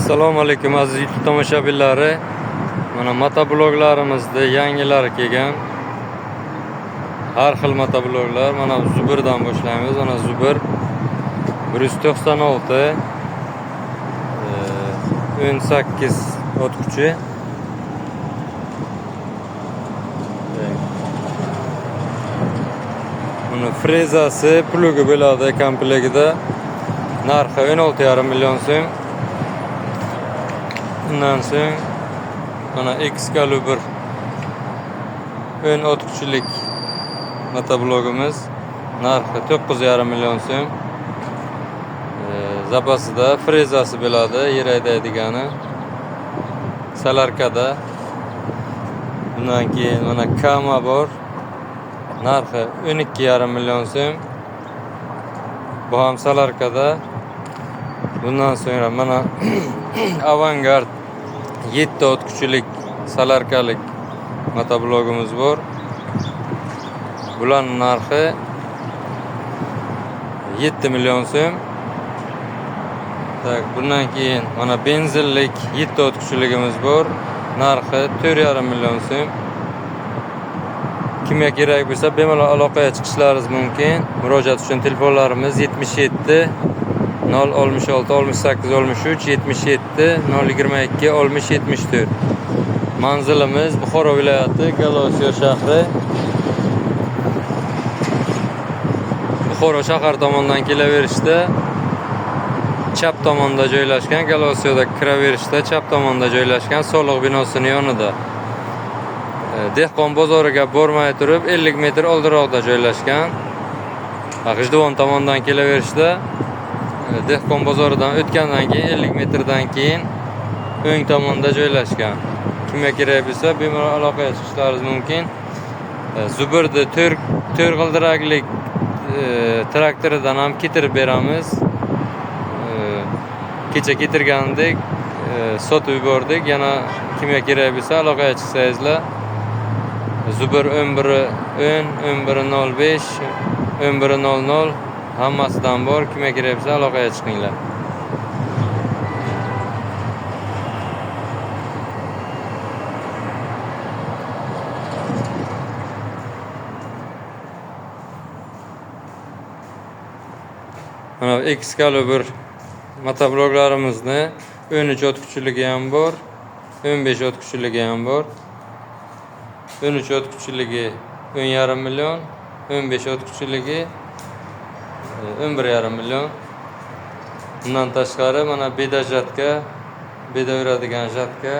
Assalomu alaykum aziz YouTube tomoshabinlari. Mana motobloglarimizda yangilari kelgan. Har xil motobloglar. Mana Zubirdan boshlaymiz. Mana Zubir 196 18 ot kuchi. Buni frezasi, plugi bo'ladi komplektida. Narxi 16,5 million so'm. Bundan so'ng mana Excalibur 10 ot kuchilik motoblogimiz. Narxi 9,5 million so'm. Zapasida frezasi bo'ladi, yer haydaydigani. Salarkada. Bundan keyin mana Kama bor. Narxi 12,5 million so'm. Bu ham Salarkada. Bundan sonra mana Avangard 7 ot kuchilik Salarkalik motoblogimiz bor. Bularning narxi 7 million so'm. Tak, bundan keyin mana benzinlik 7 ot kuchiligimiz bor. Narxi 4,5 million so'm. Kimga kerak bo'lsa bemalol aloqaga chiqishlaringiz mumkin. Murojaat uchun telefonlarimiz 77 066 68 63 77 022 60 74. Manzilimiz Buxoro viloyati Galosiyo shahri. Buxoro shahar tomonidan kelaverishda chap tomonda joylashgan, Galosiyoda kiraverishda chap tomonda joylashgan soliq binosining yonida. Dehqon bozoriga bormay turib 50 metr oldiroqda joylashgan. G'ijduvon tomonidan kelaverishda Dehqon bozoridan o'tgandan keyin 50 metrdan keyin o'ng tomonda joylashgan. Kimga kerak bo'lsa bemalol aloqaga chiqishlaringiz mumkin. Zubirni 4 g'ildiraklik traktoridan ham ketirib beramiz. Kecha ketirgandek sotib yubordik. Yana kimga kerak bo'lsa aloqaga chiqsangizlar Zubir 1110 1100 hammasidan bor. Kimga kerak bo'lsa aloqaga chiqinglar. Mana Excalibur motobloglarimizni 13 ot kuchiligi ham bor, 15 ot kuchiligi ham bor. 13 ot kuchiligi 10,5 million, 15 ot kuchiligi 11,5 million. Bundan tashqari mana beda jatka, beda yuradigan jatka,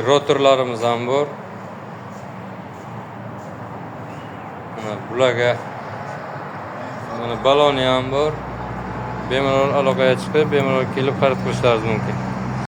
rotorlarimiz ham bor. Mana bularga mana baloni ham bor. Bemalol aloqaga chiqib, bemalol kelib xarid qilishlaringiz mumkin.